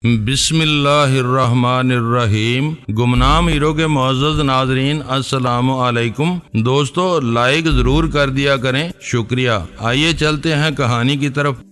بسم اللہ الرحمن الرحیم۔ گمنام ہیرو کے معزز ناظرین السلام علیکم۔ دوستو لائک ضرور کر دیا کریں، شکریہ۔ آئیے چلتے ہیں کہانی کی طرف۔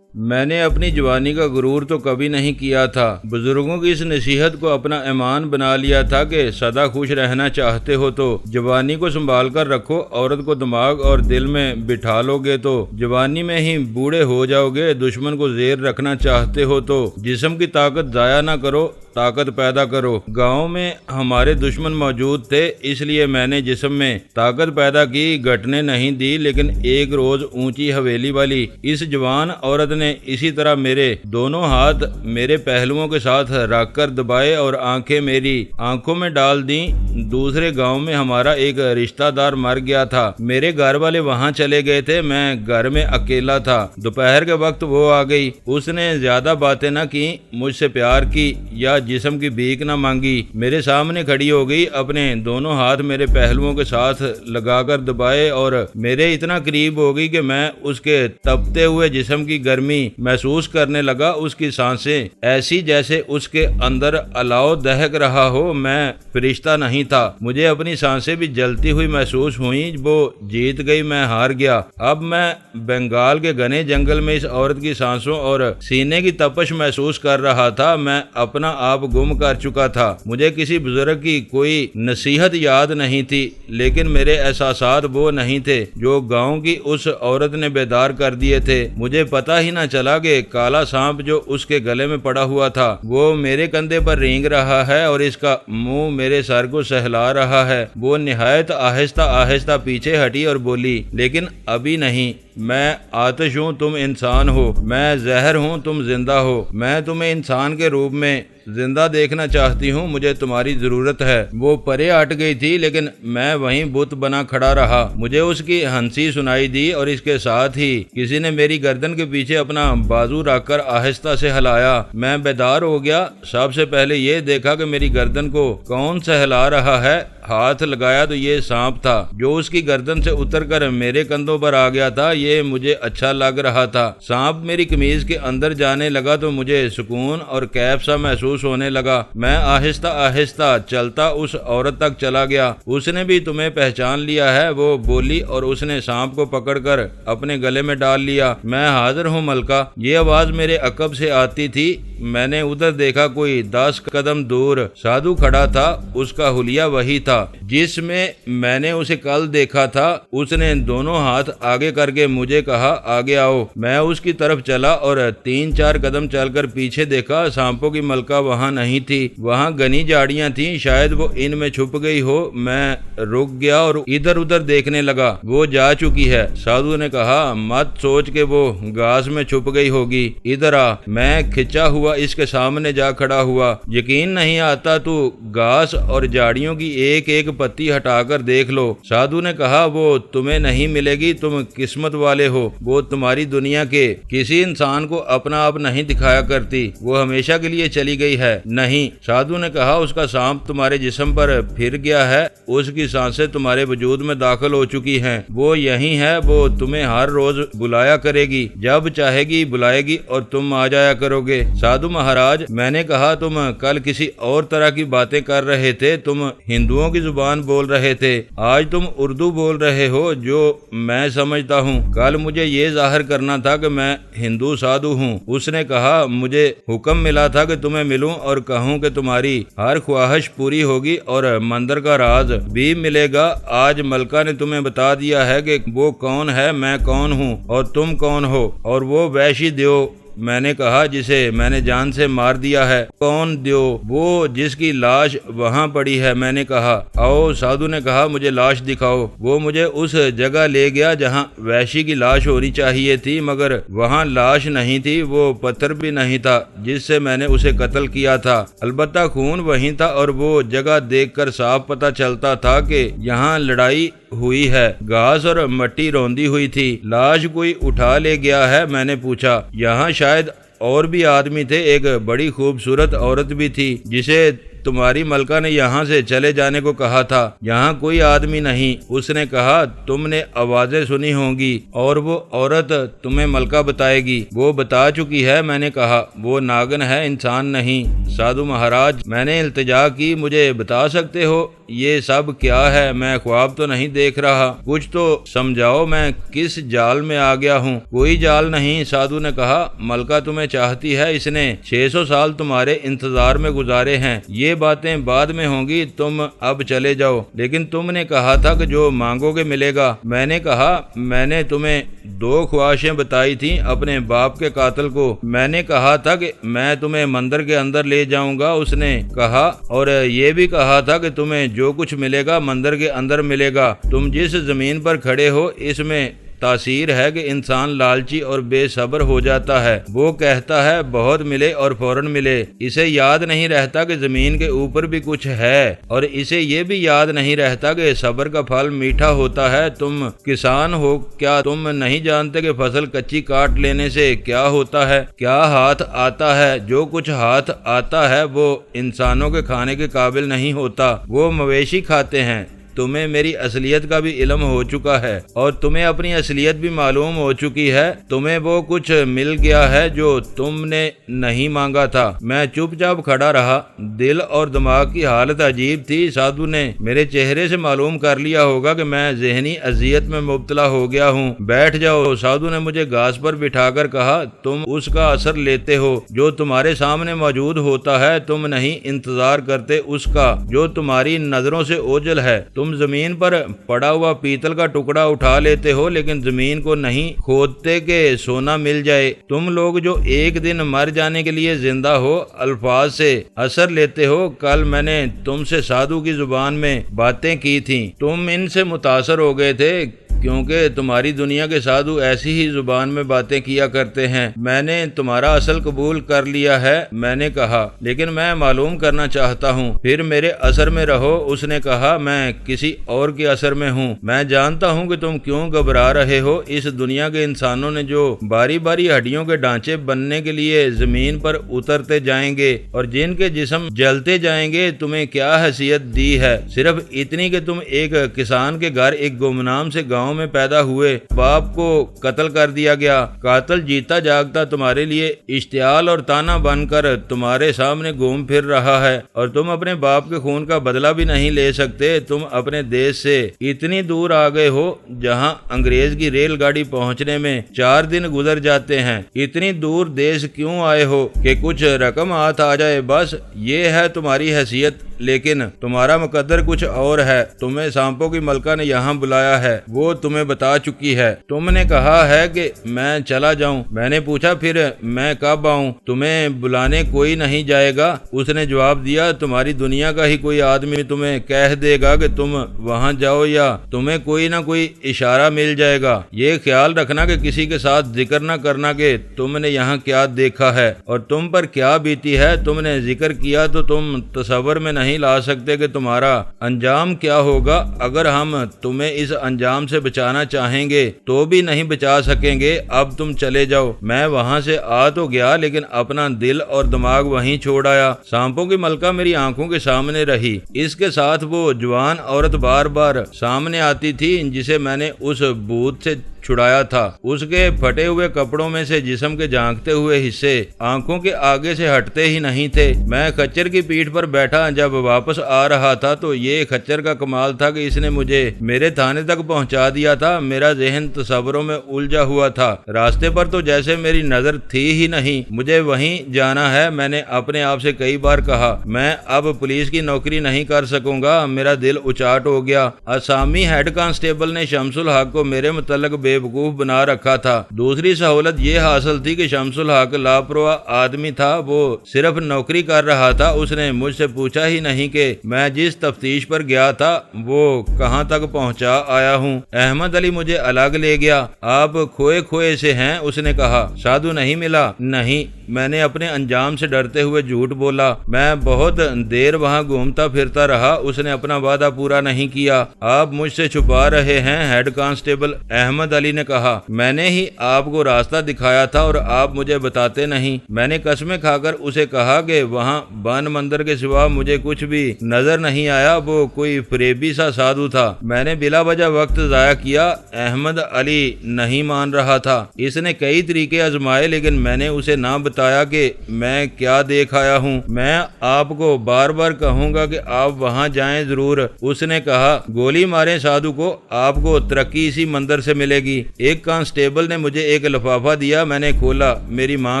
میں نے اپنی جوانی کا غرور تو کبھی نہیں کیا تھا۔ بزرگوں کی اس نصیحت کو اپنا ایمان بنا لیا تھا کہ سدا خوش رہنا چاہتے ہو تو جوانی کو سنبھال کر رکھو، عورت کو دماغ اور دل میں بٹھا لو گے تو جوانی میں ہی بوڑھے ہو جاؤ گے۔ دشمن کو زیر رکھنا چاہتے ہو تو جسم کی طاقت ضائع نہ کرو، طاقت پیدا کرو۔ گاؤں میں ہمارے دشمن موجود تھے، اس لیے میں نے جسم میں طاقت پیدا کی، گھٹنے نہیں دی۔ لیکن ایک روز اونچی حویلی والی اس جوان عورت نے اسی طرح میرے دونوں ہاتھ میرے پہلوؤں کے ساتھ رکھ کر دبائے اور آنکھیں میری آنکھوں میں ڈال دیں۔ دوسرے گاؤں میں ہمارا ایک رشتہ دار مر گیا تھا، میرے گھر والے وہاں چلے گئے تھے، میں گھر میں اکیلا تھا۔ دوپہر کے وقت وہ آ گئی، اس نے زیادہ باتیں نہ کی، مجھ سے پیار کی یا جسم کی بھیک نہ مانگی، میرے سامنے کھڑی ہو گئی، اپنے دونوں ہاتھ میرے پہلوؤں کے ساتھ لگا کر دبائے اور میرے اتنا قریب ہو گئی کہ میں اس کے تپتے ہوئے جسم کی گرمی محسوس کرنے لگا۔ اس کی سانسیں ایسی جیسے اس کے اندر الاؤ دہک رہا ہو۔ میں فرشتہ نہیں تھا، مجھے اپنی سانسیں بھی جلتی ہوئی محسوس ہوئیں۔ وہ جیت گئی، میں ہار گیا۔ اب میں بنگال کے گھنے جنگل میں اس عورت کی سانسوں اور سینے کی تپش محسوس کر رہا تھا۔ میں اپنا آپ گم کر چکا تھا۔ مجھے کسی بزرگ کی کوئی نصیحت یاد نہیں تھی، لیکن میرے احساسات وہ نہیں تھے جو گاؤں کی اس عورت نے بیدار کر دیے تھے۔ مجھے پتہ ہی نہ چلا کہ کالا سانپ جو اس کے گلے میں پڑا ہوا تھا وہ میرے کندھے پر رینگ رہا ہے اور اس کا منہ میرے سر کو سہلا رہا ہے۔ وہ نہایت آہستہ آہستہ پیچھے ہٹی اور بولی، لیکن ابھی نہیں، میں آتش ہوں، تم انسان ہو، میں زہر ہوں، تم زندہ ہو، میں تمہیں انسان کے روپ میں زندہ دیکھنا چاہتی ہوں، مجھے تمہاری ضرورت ہے۔ وہ پرے ہٹ گئی تھی، لیکن میں وہیں بت بنا کھڑا رہا۔ مجھے اس کی ہنسی سنائی دی اور اس کے ساتھ ہی کسی نے میری گردن کے پیچھے اپنا بازو رکھ کر آہستہ سے ہلایا۔ میں بیدار ہو گیا۔ سب سے پہلے یہ دیکھا کہ میری گردن کو کون سہلا رہا ہے۔ ہاتھ لگایا تو یہ سانپ تھا جو اس کی گردن سے اتر کر میرے کندھوں پر آ گیا تھا۔ یہ مجھے اچھا لگ رہا تھا۔ سانپ میری قمیض کے اندر جانے لگا تو مجھے سکون اور کیف سا محسوس ہونے لگا۔ میں آہستہ آہستہ چلتا اس عورت تک چلا گیا۔ اس نے بھی تمہیں پہچان لیا ہے، وہ بولی اور اس نے سانپ کو پکڑ کر اپنے گلے میں ڈال لیا۔ میں حاضر ہوں ملکہ، یہ آواز میرے عقب سے آتی تھی۔ میں نے ادھر دیکھا، کوئی 10 قدم دور سادھو کھڑا تھا۔ اس کا حلیہ وہی تھا جس میں نے اسے کل دیکھا تھا۔ اس نے دونوں ہاتھ آگے کر کے مجھے کہا، آگے آؤ۔ میں اس کی طرف چلا اور 3-4 قدم چل کر پیچھے دیکھا۔ سانپوں کی ملکہ وہاں نہیں تھی، وہاں گھنی جھاڑیاں تھیں، شاید وہ ان میں چھپ گئی ہو۔ میں رک گیا اور ادھر ادھر دیکھنے لگا۔ وہ جا چکی ہے، سادھو نے کہا، مت سوچ کہ وہ گھاس میں چھپ گئی ہوگی، ادھر آ۔ میں کھچا ہوا اس کے سامنے جا کھڑا ہوا۔ یقین نہیں آتا، تو گھاس اور جھاڑیوں کی ایک ایک پتی ہٹا کر دیکھ لو۔ سادھو نے کہا، وہ تمہیں نہیں ملے گی، تم قسمت والے ہو۔ وہ تمہاری دنیا کے کسی انسان کو اپنا آپ نہیں دکھایا کرتی، وہ ہمیشہ کے لیے چلی گئی ہے۔ نہیں، سادھو نے کہا، اس کا سانپ تمہارے جسم پر پھر گیا ہے، اس کی سانسیں تمہارے وجود میں داخل ہو چکی ہیں، وہ یہی ہے، وہ تمہیں ہر روز بلایا کرے گی، جب چاہے گی بلائے گی اور تم آ جایا کرو گے۔ سادھو مہاراج، میں نے کہا، تم کل کسی اور طرح کی باتیں کر رہے تھے، تم ہندوؤں کی زبان بول رہے تھے، آج تم اردو بول رہے ہو جو میں سمجھتا ہوں۔ کل مجھے یہ ظاہر کرنا تھا کہ میں ہندو سادھو ہوں۔ اس نے کہا، مجھے حکم ملا تھا کہ تمہیں ملوں اور کہوں کہ تمہاری ہر خواہش پوری ہوگی اور مندر کا راز بھی ملے گا۔ آج ملکہ نے تمہیں بتا دیا ہے کہ وہ کون ہے، میں کون ہوں اور تم کون ہو، اور وہ ویشی دیو، میں نے کہا، جسے میں نے جان سے مار دیا ہے۔ کون دیو؟ وہ جس کی لاش وہاں پڑی ہے، میں نے کہا۔ آؤ، سادھو نے کہا، مجھے لاش دکھاؤ۔ وہ مجھے اس جگہ لے گیا جہاں ویشی کی لاش ہونی چاہیے تھی، مگر وہاں لاش نہیں تھی، وہ پتھر بھی نہیں تھا جس سے میں نے اسے قتل کیا تھا، البتہ خون وہیں تھا، اور وہ جگہ دیکھ کر صاف پتہ چلتا تھا کہ یہاں لڑائی ہوئی ہے۔ گھاس اور مٹی روندی ہوئی تھی۔ لاش کوئی اٹھا لے گیا ہے؟ میں نے پوچھا۔ یہاں شاید اور بھی آدمی تھے، ایک بڑی خوبصورت عورت بھی تھی جسے تمہاری ملکہ نے یہاں سے چلے جانے کو کہا تھا، یہاں کوئی آدمی نہیں۔ اس نے کہا تم نے آوازیں سنی ہوں گی اور وہ عورت تمہیں ملکہ بتائے گی۔ وہ بتا چکی ہے۔ میں نے کہا وہ ناگن ہے، انسان نہیں۔ سادھو مہاراج، میں نے التجا کی، مجھے بتا سکتے ہو یہ سب کیا ہے؟ میں خواب تو نہیں دیکھ رہا، کچھ تو سمجھاؤ، میں کس جال میں آ گیا ہوں؟ کوئی جال نہیں، سادھو نے کہا، ملکہ تمہیں چاہتی ہے، اس نے 600 سال تمہارے انتظار میں گزارے ہیں، یہ باتیں بعد میں ہوں گی، تم اب چلے جاؤ۔ لیکن تم نے کہا تھا کہ جو مانگو گے ملے گا۔ میں نے کہا میں نے تمہیں 2 خواہشیں بتائی تھیں اپنے باپ کے قاتل کو۔ میں نے کہا تھا کہ میں تمہیں مندر کے اندر لے جاؤں گا، اس نے کہا، اور یہ بھی کہا تھا کہ تمہیں جو کچھ ملے گا مندر کے اندر ملے گا۔ تم جس زمین پر کھڑے ہو اس میں تاثیر ہے کہ انسان لالچی اور بے صبر ہو جاتا ہے۔ وہ کہتا ہے بہت ملے اور فوراً ملے، اسے یاد نہیں رہتا کہ زمین کے اوپر بھی کچھ ہے، اور اسے یہ بھی یاد نہیں رہتا کہ صبر کا پھل میٹھا ہوتا ہے۔ تم کسان ہو، کیا تم نہیں جانتے کہ فصل کچی کاٹ لینے سے کیا ہوتا ہے؟ کیا ہاتھ آتا ہے؟ جو کچھ ہاتھ آتا ہے وہ انسانوں کے کھانے کے قابل نہیں ہوتا، وہ مویشی کھاتے ہیں۔ تمہیں میری اصلیت کا بھی علم ہو چکا ہے اور تمہیں اپنی اصلیت بھی معلوم ہو چکی ہے۔ تمہیں وہ کچھ مل گیا ہے جو تم نے نہیں مانگا تھا۔ میں چپ چاپ کھڑا رہا۔ دل اور دماغ کی حالت عجیب تھی۔ سادھو نے میرے چہرے سے معلوم کر لیا ہوگا کہ میں ذہنی اذیت میں مبتلا ہو گیا ہوں۔ بیٹھ جاؤ۔ سادھو نے مجھے گھاس پر بٹھا کر کہا، تم اس کا اثر لیتے ہو جو تمہارے سامنے موجود ہوتا ہے، تم نہیں انتظار کرتے اس کا جو تمہاری نظروں سے اوجھل ہے۔ تم زمین پر پڑا ہوا پیتل کا ٹکڑا اٹھا لیتے ہو لیکن زمین کو نہیں کھودتے کہ سونا مل جائے۔ تم لوگ جو ایک دن مر جانے کے لیے زندہ ہو، الفاظ سے اثر لیتے ہو۔ کل میں نے تم سے سادھو کی زبان میں باتیں کی تھیں، تم ان سے متاثر ہو گئے تھے کیونکہ تمہاری دنیا کے سادھو ایسی ہی زبان میں باتیں کیا کرتے ہیں۔ میں نے تمہارا اصل قبول کر لیا ہے، میں نے کہا، لیکن میں معلوم کرنا چاہتا ہوں۔ پھر میرے اثر میں رہو۔ اس نے کہا، میں کسی اور کے اثر میں ہوں۔ میں جانتا ہوں کہ تم کیوں گھبرا رہے ہو۔ اس دنیا کے انسانوں نے جو باری باری ہڈیوں کے ڈھانچے بننے کے لیے زمین پر اترتے جائیں گے اور جن کے جسم جلتے جائیں گے، تمہیں کیا حیثیت دی ہے؟ صرف اتنی کہ تم ایک کسان کے گھر ایک گمنام سے گاؤں میں پیدا ہوئے، باپ کو قتل کر دیا گیا، قاتل جیتا جاگتا تمہارے لیے اشتعال اور تانا بن کر تمہارے سامنے گھوم پھر رہا ہے، اور تم اپنے باپ کے خون کا بدلہ بھی نہیں لے سکتے۔ تم اپنے دیش سے اتنی دور آ گئے ہو جہاں انگریز کی ریل گاڑی پہنچنے میں 4 دن گزر جاتے ہیں۔ اتنی دور دیش کیوں آئے ہو کہ کچھ رقم ہاتھ آ جائے، بس یہ ہے تمہاری حیثیت، لیکن تمہارا مقدر کچھ اور ہے۔ تمہیں سانپوں کی ملکہ نے یہاں بلایا ہے، وہ تمہیں بتا چکی ہے۔ تم نے کہا ہے کہ میں چلا جاؤں۔ میں نے پوچھا، پھر میں کب آؤں؟ تمہیں بلانے کوئی نہیں جائے گا۔ اس نے جواب دیا، تمہاری دنیا کا ہی کوئی آدمی تمہیں کہہ دے گا کہ تم وہاں جاؤ، یا تمہیں کوئی نہ کوئی اشارہ مل جائے گا۔ یہ خیال رکھنا کہ کسی کے ساتھ ذکر نہ کرنا کہ تم نے یہاں کیا دیکھا ہے اور تم پر کیا بیتی ہے۔ تم نے ذکر کیا تو تم تصور میں نہیں لا سکتے کہ تمہارا انجام کیا ہوگا۔ اگر ہم تمہیں اس انجام سے بچانا چاہیں گے تو بھی نہیں بچا سکیں گے۔ اب تم چلے جاؤ۔ میں وہاں سے آ تو گیا لیکن اپنا دل اور دماغ وہیں چھوڑ آیا۔ سانپوں کی ملکہ میری آنکھوں کے سامنے رہی۔ اس کے ساتھ وہ جوان عورت بار بار سامنے آتی تھی جسے میں نے اس بھوت سے چھڑایا تھا۔ اس کے پھٹے ہوئے کپڑوں میں سے جسم کے جھانکتے ہوئے حصے آنکھوں کے آگے سے ہٹتے ہی نہیں تھے۔ میں خچر کی پیٹھ پر بیٹھا جب واپس آ رہا تھا تو یہ خچر کا کمال تھا کہ اس نے مجھے میرے تھانے تک پہنچا دیا تھا۔ میرا ذہن تصوروں میں الجھا ہوا تھا۔ راستے پر تو جیسے میری نظر تھی ہی نہیں۔ مجھے وہیں جانا ہے، میں نے اپنے آپ سے کئی بار کہا۔ میں اب پولیس کی نوکری نہیں کر سکوں گا۔ میرا دل اچاٹ ہو گیا۔ اسامی ہیڈ کانسٹیبل نے شمس الحق کو میرے متعلق بے وقوف بنا رکھا تھا۔ دوسری سہولت یہ حاصل تھی کہ شمس الحق لاپرواہ آدمی تھا، وہ صرف نوکری کر رہا تھا۔ اس نے مجھ سے پوچھا ہی نہیں کہ میں جس تفتیش پر گیا تھا وہ کہاں تک پہنچا آیا ہوں۔ احمد علی مجھے الگ لے گیا۔ آپ کھوئے کھوئے سے ہیں، اس نے کہا۔ سادھو نہیں ملا؟ نہیں، میں نے اپنے انجام سے ڈرتے ہوئے جھوٹ بولا۔ میں بہت دیر وہاں گھومتا پھرتا رہا۔ اس نے اپنا وعدہ پورا نہیں کیا۔ آپ مجھ سے چھپا رہے ہیں۔ ہیڈ کانسٹیبل احمد علی علی نے کہا میں نے ہی آپ کو راستہ دکھایا تھا اور آپ مجھے بتاتے نہیں۔ میں نے قسمیں کھا کر اسے کہا کہ وہاں بان مندر کے سوا مجھے کچھ بھی نظر نہیں آیا، وہ کوئی فریبی سا سادھو تھا۔ میں نے بلا وجہ وقت ضائع کیا۔ احمد علی نہیں مان رہا تھا۔ اس نے کئی طریقے آزمائے لیکن میں نے اسے نہ بتایا کہ میں کیا دیکھ آیا ہوں۔ میں آپ کو بار بار کہوں گا کہ آپ وہاں جائیں ضرور۔ اس نے کہا گولی مارے سادھو کو، آپ کو ترقی اسی مندر سے ملے گی۔ ایک کانسٹیبل نے مجھے ایک لفافہ دیا، میں نے کھولا، میری ماں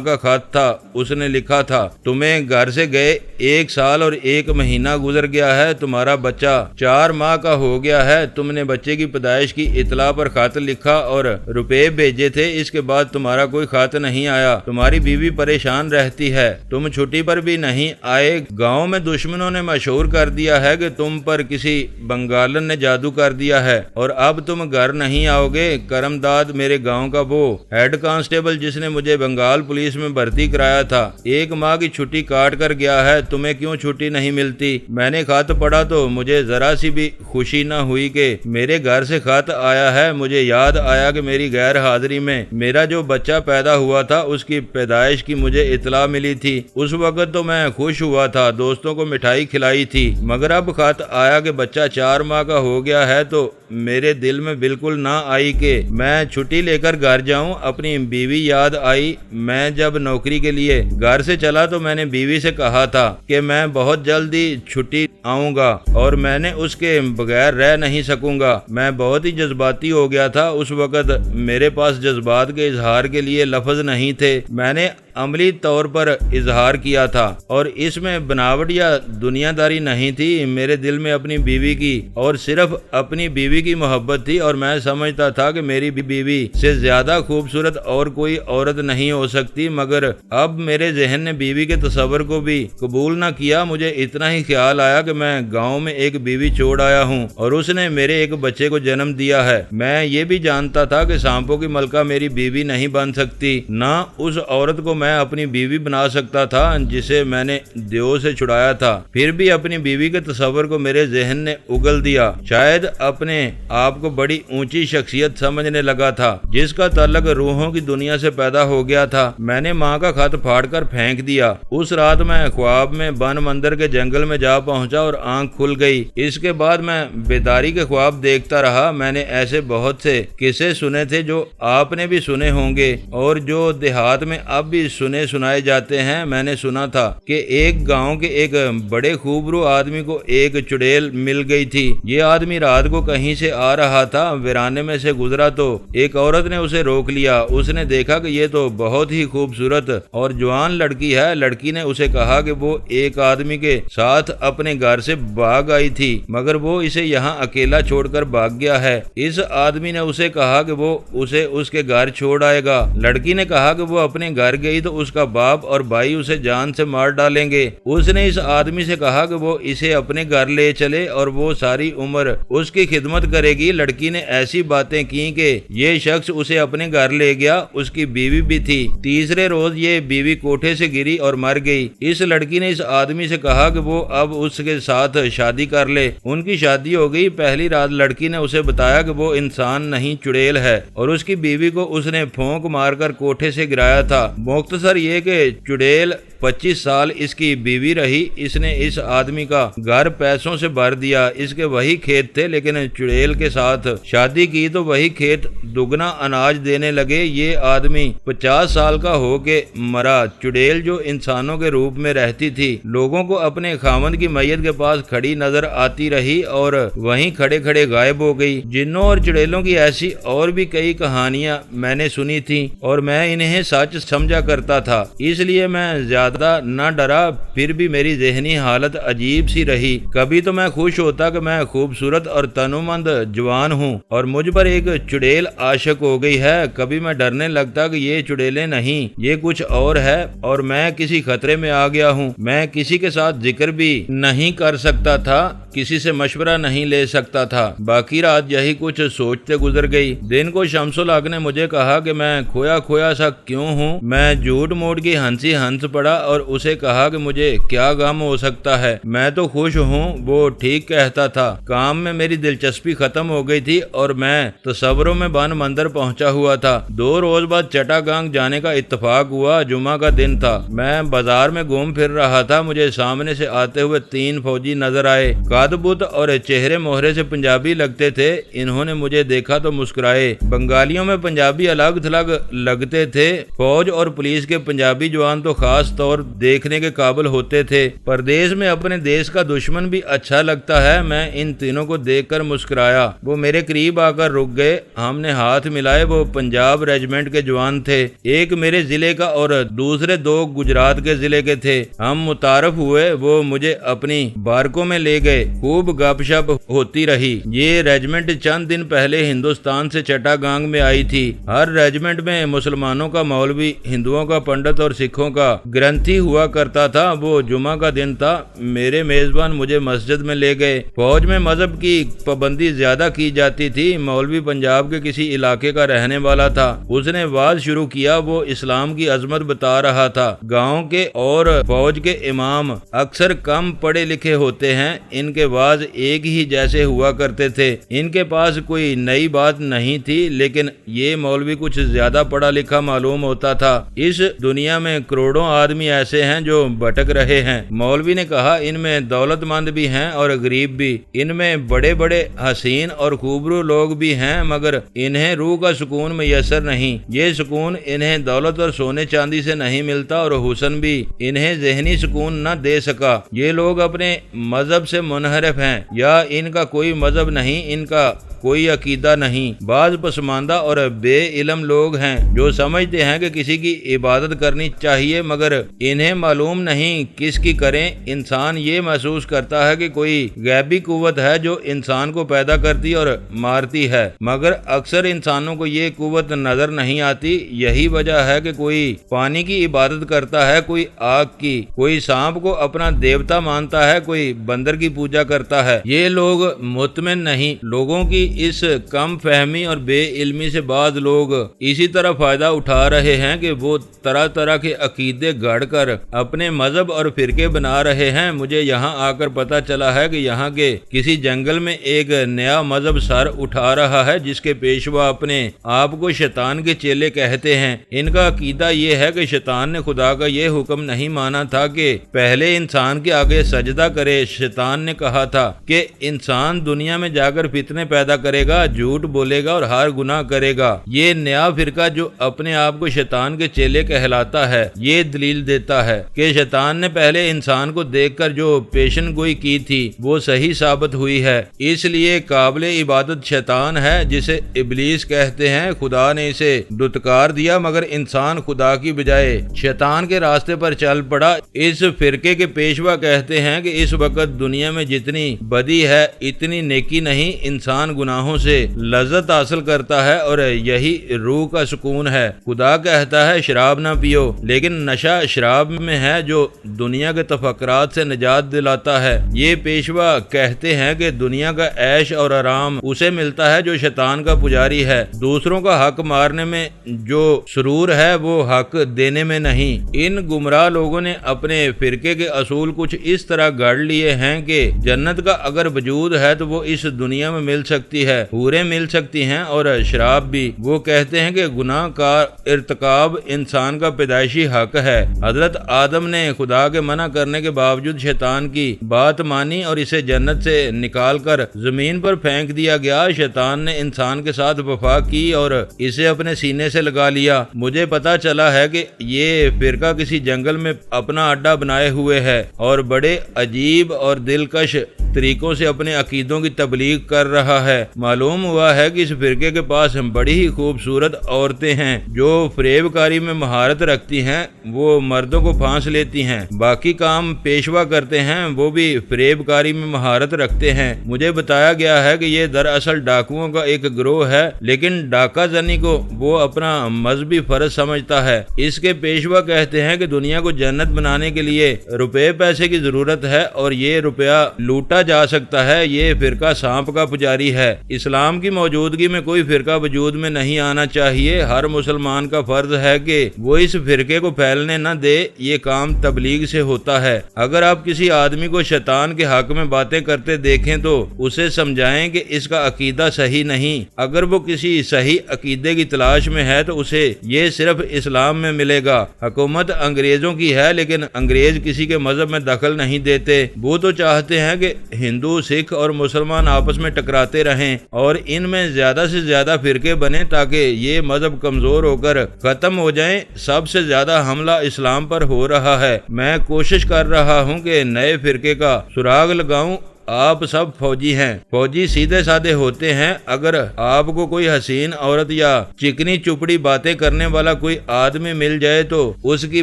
کا خط تھا۔ اس نے لکھا تھا تمہیں گھر سے گئے 1 سال اور 1 مہینہ گزر گیا ہے، تمہارا بچہ 4 ماہ کا ہو گیا ہے، تم نے بچے کی پیدائش کی اطلاع پر خط لکھا اور روپے بھیجے تھے، اس کے بعد تمہارا کوئی خط نہیں آیا، تمہاری بیوی پریشان رہتی ہے، تم چھٹی پر بھی نہیں آئے، گاؤں میں دشمنوں نے مشہور کر دیا ہے کہ تم پر کسی بنگالن نے جادو کر دیا ہے اور اب تم گھر نہیں آؤ گے۔ کرم داد میرے گاؤں کا وہ ہیڈ کانسٹیبل جس نے مجھے بنگال پولیس میں بھرتی کرایا تھا 1 ماہ کی چھٹی کاٹ کر گیا ہے، تمہیں کیوں چھٹی نہیں ملتی؟ میں نے خط پڑھا تو مجھے ذرا سی بھی خوشی نہ ہوئی کہ میرے گھر سے خط آیا ہے۔ مجھے یاد آیا کہ میری غیر حاضری میں میرا جو بچہ پیدا ہوا تھا اس کی پیدائش کی مجھے اطلاع ملی تھی۔ اس وقت تو میں خوش ہوا تھا، دوستوں کو مٹھائی کھلائی تھی، مگر اب خط آیا کہ بچہ 4 ماہ کا ہو گیا ہے تو میرے دل میں بالکل نہ آئی کہ میں چھٹی لے کر گھر جاؤں۔ اپنی بیوی یاد آئی۔ میں جب نوکری کے لیے گھر سے چلا تو میں نے بیوی سے کہا تھا کہ میں بہت جلدی چھٹی آؤں گا اور میں نے اس کے بغیر رہ نہیں سکوں گا۔ میں بہت ہی جذباتی ہو گیا تھا، اس وقت میرے پاس جذبات کے اظہار کے لیے لفظ نہیں تھے۔ میں نے عملی طور پر اظہار کیا تھا اور اس میں بناوٹ یا دنیا داری نہیں تھی۔ میرے دل میں اپنی بیوی کی اور صرف اپنی بیوی کی محبت تھی اور میں سمجھتا تھا کہ میری بیوی سے زیادہ خوبصورت اور کوئی عورت نہیں ہو سکتی، مگر اب میرے ذہن نے بیوی کے تصور کو بھی قبول نہ کیا۔ مجھے اتنا ہی خیال آیا کہ میں گاؤں میں ایک بیوی چھوڑ آیا ہوں اور اس نے میرے ایک بچے کو جنم دیا ہے۔ میں یہ بھی جانتا تھا کہ سانپوں کی ملکہ میری بیوی نہیں بن سکتی، نہ اس عورت کو میں اپنی بیوی بنا سکتا تھا جسے میں نے دیو سے چھڑایا تھا۔ پھر بھی اپنی بیوی کے تصور کو میرے ذہن نے اگل دیا۔ شاید اپنے آپ کو بڑی اونچی شخصیت سمجھنے لگا تھا جس کا تعلق روحوں کی دنیا سے پیدا ہو گیا تھا۔ میں نے ماں کا خط پھاڑ کر پھینک دیا۔ اس رات میں خواب میں بن مندر کے جنگل میں جا پہنچا اور آنکھ کھل گئی۔ اس کے بعد میں بیداری کے خواب دیکھتا رہا۔ میں نے ایسے بہت سے قصے سنے تھے جو آپ نے بھی سنے ہوں گے اور جو دیہات میں اب بھی سنائے جاتے ہیں۔ میں نے سنا تھا کہ ایک گاؤں کے ایک بڑے خوبرو آدمی کو ایک چڑیل مل گئی تھی۔ یہ آدمی رات کو کہیں سے آ رہا تھا، ویرانے میں سے گزرا تو ایک عورت نے اسے روک لیا۔ اس نے دیکھا کہ یہ تو بہت ہی خوبصورت اور جوان لڑکی ہے۔ لڑکی نے اسے کہا کہ وہ ایک آدمی کے ساتھ اپنے گھر سے بھاگ آئی تھی مگر وہ اسے یہاں اکیلا چھوڑ کر بھاگ گیا ہے۔ اس آدمی نے اسے کہا کہ وہ اسے اس کے گھر چھوڑ آئے گا۔ لڑکی نے کہا کہ وہ اپنے گھر گئی تو اس کا باپ اور بھائی اسے جان سے مار ڈالیں گے۔ اس نے اس آدمی سے کہا کہ وہ اسے اپنے گھر لے چلے اور وہ ساری عمر اس کی خدمت کرے گی۔ لڑکی نے ایسی باتیں کی کہ یہ شخص اسے اپنے گھر لے گیا۔ اس کی بیوی بھی تھی۔ تیسرے روز یہ بیوی کوٹھے سے گری اور مر گئی۔ اس لڑکی نے اس آدمی سے کہا کہ وہ اب اس کے ساتھ شادی کر لے۔ ان کی شادی ہو گئی۔ پہلی رات لڑکی نے اسے بتایا کہ وہ انسان نہیں چڑیل ہے اور اس کی بیوی کو اس نے پھونک مار کر کوٹھے سے گرایا تھا۔ مختصر یہ کہ چڑیل 25 سال اس کی بیوی رہی۔ اس نے اس آدمی کا گھر پیسوں سے بھر دیا۔ اس کے وہی کھیت تھے لیکن چڑیل کے ساتھ شادی کی تو وہی کھیت دگنا اناج دینے لگے۔ یہ آدمی 50 سال کا ہو کے مرا۔ چڑیل جو انسانوں کے روپ میں رہتی تھی لوگوں کو اپنے خاوند کی میت کے پاس کھڑی نظر آتی رہی اور وہیں کھڑے کھڑے غائب ہو گئی۔ جنوں اور چڑیلوں کی ایسی اور بھی کئی کہانیاں میں نے سنی تھیں اور میں انہیں سچ سمجھا کرتا تھا، اس لیے میں زیادہ نہ ڈرا۔ پھر بھی میری ذہنی حالت عجیب سی رہی۔ کبھی تو میں خوش ہوتا کہ میں خوبصورت اور تنومند جوان ہوں اور مجھ پر ایک چڑیل عاشق ہو گئی ہے، کبھی میں ڈرنے لگتا کہ یہ چڑیلیں نہیں، یہ کچھ اور ہے اور میں کسی خطرے میں آ گیا ہوں۔ میں کسی کے ساتھ ذکر بھی نہیں کر سکتا تھا، کسی سے مشورہ نہیں لے سکتا تھا۔ باقی رات یہی کچھ سوچتے گزر گئی۔ دن کو شمس الحق نے مجھے کہا کہ میں کھویا سا کیوں ہوں۔ میں جھوٹ موٹ کی ہنسی ہنس پڑا پوچھا اور اسے کہا کہ مجھے کیا غم ہو سکتا ہے، میں تو خوش ہوں۔ وہ ٹھیک کہتا تھا، کام میں میری دلچسپی ختم ہو گئی تھی اور میں تصوروں میں بان مندر پہنچا ہوا تھا۔ 2 روز بعد چٹاگانگ جانے کا اتفاق ہوا۔ جمعہ کا دن تھا، میں بازار میں گھوم پھر رہا تھا، مجھے سامنے سے آتے ہوئے 3 فوجی نظر آئے۔ قد بت اور چہرے مہرے سے پنجابی لگتے تھے۔ انہوں نے مجھے دیکھا تو مسکرائے۔ بنگالیوں میں پنجابی الگ تھلگ لگتے تھے۔ فوج اور پولیس کے پنجابی جوان تو خاص طور دیکھنے کے قابل ہوتے تھے۔ پردیس میں اپنے دیش کا دشمن بھی اچھا لگتا ہے۔ میں ان تینوں کو دیکھ کر مسکرایا۔ وہ میرے قریب آ کر رک گئے۔ ہم نے ہاتھ ملائے۔ وہ پنجاب ریجمنٹ کے جوان تھے، ایک میرے ضلع کا اور دوسرے 2 گجرات کے ضلع کے تھے۔ ہم متعارف ہوئے۔ وہ مجھے اپنی بارکوں میں لے گئے، خوب گپ شپ ہوتی رہی۔ یہ ریجمنٹ چند دن پہلے ہندوستان سے چٹاگانگ میں آئی تھی۔ ہر ریجمنٹ میں مسلمانوں کا مولوی، ہندوؤں کا پنڈت اور سکھوں کا گرنتھی ہوا کرتا تھا۔ وہ جمعہ کا دن تھا۔ میرے میزبان مجھے مسجد میں لے گئے۔ فوج میں مذہب کی پابندی زیادہ کی جاتی تھی۔ مولوی پنجاب کے کسی علاقے کا رہنے والا تھا۔ اس نے واز شروع کیا۔ وہ اسلام کی عظمت بتا رہا تھا۔ گاؤں کے اور فوج کے امام اکثر کم پڑھے لکھے ہوتے ہیں۔ ان کے واز ایک ہی جیسے ہوا کرتے تھے۔ ان کے پاس کوئی نئی بات نہیں تھی، لیکن یہ مولوی کچھ زیادہ پڑھا لکھا معلوم ہوتا تھا۔ اس دنیا میں کروڑوں آدمی ایسے ہیں جو بھٹک رہے ہیں۔ مولوی نے کہا، ان میں دولت مند بھی ہیں اور غریب بھی، ان میں بڑے بڑے حسین اور خوبرو لوگ بھی ہیں، مگر انہیں روح کا سکون میسر نہیں۔ یہ سکون انہیں دولت اور سونے چاندی سے نہیں ملتا، اور حسن بھی انہیں ذہنی سکون نہ دے سکا۔ یہ لوگ اپنے مذہب سے منحرف ہیں، یا ان کا کوئی مذہب نہیں، ان کا کوئی عقیدہ نہیں۔ بعض پسماندہ اور بے علم لوگ ہیں جو سمجھتے ہیں کہ کسی کی عبادت کرنی چاہیے، مگر انہیں معلوم نہیں کس کی کریں۔ انسان یہ محسوس کرتا ہے کہ کوئی غیبی قوت ہے جو انسان کو پیدا کرتی اور مارتی ہے، مگر اکثر انسانوں کو یہ قوت نظر نہیں آتی۔ یہی وجہ ہے کہ کوئی پانی کی عبادت کرتا ہے، کوئی آگ کی، کوئی سانپ کو اپنا دیوتا مانتا ہے، کوئی بندر کی پوجا کرتا ہے۔ یہ لوگ مطمئن نہیں۔ لوگوں کی اس کم فہمی اور بے علمی سے بعض لوگ اسی طرح فائدہ اٹھا رہے ہیں کہ وہ طرح طرح کے عقیدے گھڑ کر اپنے مذہب اور فرقے بنا رہے ہیں۔ مجھے یہاں آ کر پتہ چلا ہے کہ یہاں کے کسی جنگل میں ایک نیا مذہب سر اٹھا رہا ہے، جس کے پیشوا اپنے آپ کو شیطان کے چیلے کہتے ہیں۔ ان کا عقیدہ یہ ہے کہ شیطان نے خدا کا یہ حکم نہیں مانا تھا کہ پہلے انسان کے آگے سجدہ کرے۔ شیطان نے کہا تھا کہ انسان دنیا میں جا کر فتنے پیدا کرے گا، جھوٹ بولے گا اور ہر گناہ کرے گا۔ یہ نیا فرقہ جو اپنے آپ کو شیطان کے چیلے کہلاتا ہے، یہ دلیل دیتا ہے کہ شیطان نے پہلے انسان کو دیکھ کر جو پیشن گوئی کی تھی وہ صحیح ثابت ہوئی ہے، اس لیے قابل عبادت شیطان ہے، جسے ابلیس کہتے ہیں۔ خدا نے اسے دھتکار دیا، مگر انسان خدا کی بجائے شیطان کے راستے پر چل پڑا۔ اس فرقے کے پیشوا کہتے ہیں کہ اس وقت دنیا میں جتنی بدی ہے اتنی نیکی نہیں۔ انسان گناہوں سے لذت حاصل کرتا ہے اور یہی روح کا سکون ہے۔ خدا کہتا ہے شراب نہ پیو، لیکن نشہ شراب میں ہے جو دنیا کے تفکرات سے نجات دلاتا ہے۔ یہ پیشوا کہتے ہیں کہ دنیا کا عیش اور آرام اسے ملتا ہے جو شیطان کا پجاری ہے۔ دوسروں کا حق مارنے میں جو سرور ہے وہ حق دینے میں نہیں۔ ان گمراہ لوگوں نے اپنے فرقے کے اصول کچھ اس طرح گھڑ لیے ہیں کہ جنت کا اگر وجود ہے تو وہ اس دنیا میں مل سکتی ہے، حوریں مل سکتی ہیں اور شراب بھی۔ وہ کہتے ہیں کہ گناہ کا ارتکاب انسان کا پیدائشی حق ہے۔ حضرت آدم نے خدا کے منع کرنے کے باوجود شیطان کی بات مانی اور اسے جنت سے نکال کر زمین پر پھینک دیا گیا۔ شیطان نے انسان کے ساتھ وفا کی اور اسے اپنے سینے سے لگا لیا۔ مجھے پتا چلا ہے کہ یہ فرقہ کسی جنگل میں اپنا اڈا بنائے ہوئے ہے اور بڑے عجیب اور دلکش طریقوں سے اپنے عقیدوں کی تبلیغ کر رہا ہے۔ معلوم ہوا ہے کہ اس فرقے کے پاس بڑی ہی خوبصورت عورتیں ہیں جو فریب کاری میں مہارت رکھتی ہیں۔ وہ مردوں کو پھانس لیتی ہیں، باقی کام پیشوا کرتے ہیں، وہ بھی فریب کاری میں مہارت رکھتے ہیں۔ مجھے بتایا گیا ہے کہ یہ دراصل ڈاکوؤں کا ایک گروہ ہے، لیکن ڈاکہ زنی کو وہ اپنا مذہبی فرض سمجھتا ہے۔ اس کے پیشوا کہتے ہیں کہ دنیا کو جنت بنانے کے لیے روپے پیسے کی ضرورت ہے اور یہ روپیہ لوٹا جا سکتا ہے یہ فرقہ سانپ کا پجاری ہے۔ اسلام کی موجودگی میں کوئی فرقہ وجود میں نہیں آنا چاہیے۔ ہر مسلمان کا فرض ہے کہ وہ اس فرقے کو پھیلنے نہ دے۔ یہ کام تبلیغ سے ہوتا ہے۔ اگر آپ کسی آدمی کو شیطان کے حق میں باتیں کرتے دیکھیں تو اسے سمجھائیں کہ اس کا عقیدہ صحیح نہیں۔ اگر وہ کسی صحیح عقیدے کی تلاش میں ہے تو اسے یہ صرف اسلام میں ملے گا۔ حکومت انگریزوں کی ہے لیکن انگریز کسی کے مذہب میں دخل نہیں دیتے۔ وہ تو چاہتے ہیں کہ ہندو، سکھ اور مسلمان آپس میں ٹکراتے رہیں اور ان میں زیادہ سے زیادہ فرقے بنے تاکہ یہ مذہب کمزور ہو کر ختم ہو جائیں۔ سب سے زیادہ حملہ اسلام پر ہو رہا ہے۔ میں کوشش کر رہا ہوں کہ نئے فرقے کا سراغ لگاؤں۔ آپ سب فوجی ہیں۔ فوجی سیدھے سادے ہوتے ہیں۔ اگر آپ کو کوئی حسین عورت یا چکنی چپڑی باتیں کرنے والا کوئی آدمی مل جائے تو اس کی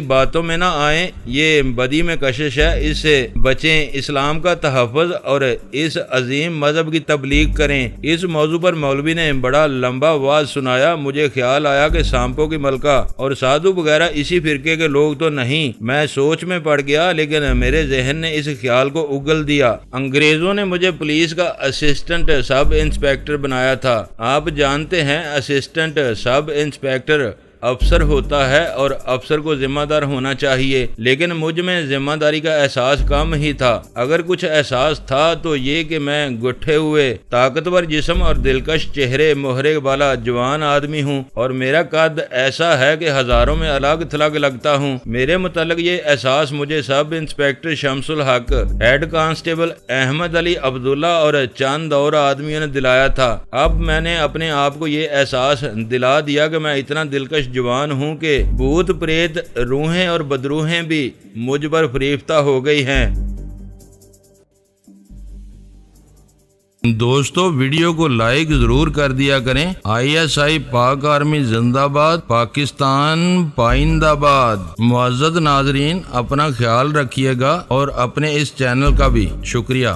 باتوں میں نہ آئیں۔ یہ بدی میں کشش ہے، اس سے بچیں۔ اسلام کا تحفظ اور اس عظیم مذہب کی تبلیغ کریں۔ اس موضوع پر مولوی نے بڑا لمبا واز سنایا۔ مجھے خیال آیا کہ سانپوں کی ملکہ اور سادھو وغیرہ اسی فرقے کے لوگ تو نہیں۔ میں سوچ میں پڑ گیا لیکن میرے ذہن نے اس خیال کو اگل دیا۔ انگریزوں نے مجھے پولیس کا اسسٹنٹ سب انسپیکٹر بنایا تھا۔ آپ جانتے ہیں اسسٹنٹ سب انسپیکٹر افسر ہوتا ہے اور افسر کو ذمہ دار ہونا چاہیے، لیکن مجھ میں ذمہ داری کا احساس کم ہی تھا۔ اگر کچھ احساس تھا تو یہ کہ میں گٹھے ہوئے، طاقتور جسم اور دلکش چہرے، مہرے والا جوان آدمی ہوں اور میرا قد ایسا ہے کہ ہزاروں میں الگ تھلگ لگتا ہوں۔ میرے متعلق یہ احساس مجھے سب انسپیکٹر شمس الحق، ہیڈ کانسٹیبل احمد علی عبداللہ اور چند اور آدمیوں نے دلایا تھا۔ اب میں نے اپنے آپ کو یہ احساس دلا دیا کہ میں اتنا دلکش جوان ہوں کہ بھوت پریت، روحیں اور بدروحیں بھی مجھ پر فریفتہ ہو گئی ہیں۔ دوستو ویڈیو کو لائک ضرور کر دیا کریں۔ ISI پاک آرمی زندہ باد، پاکستان پائندہ باد۔ معزز ناظرین، اپنا خیال رکھیے گا اور اپنے اس چینل کا بھی شکریہ۔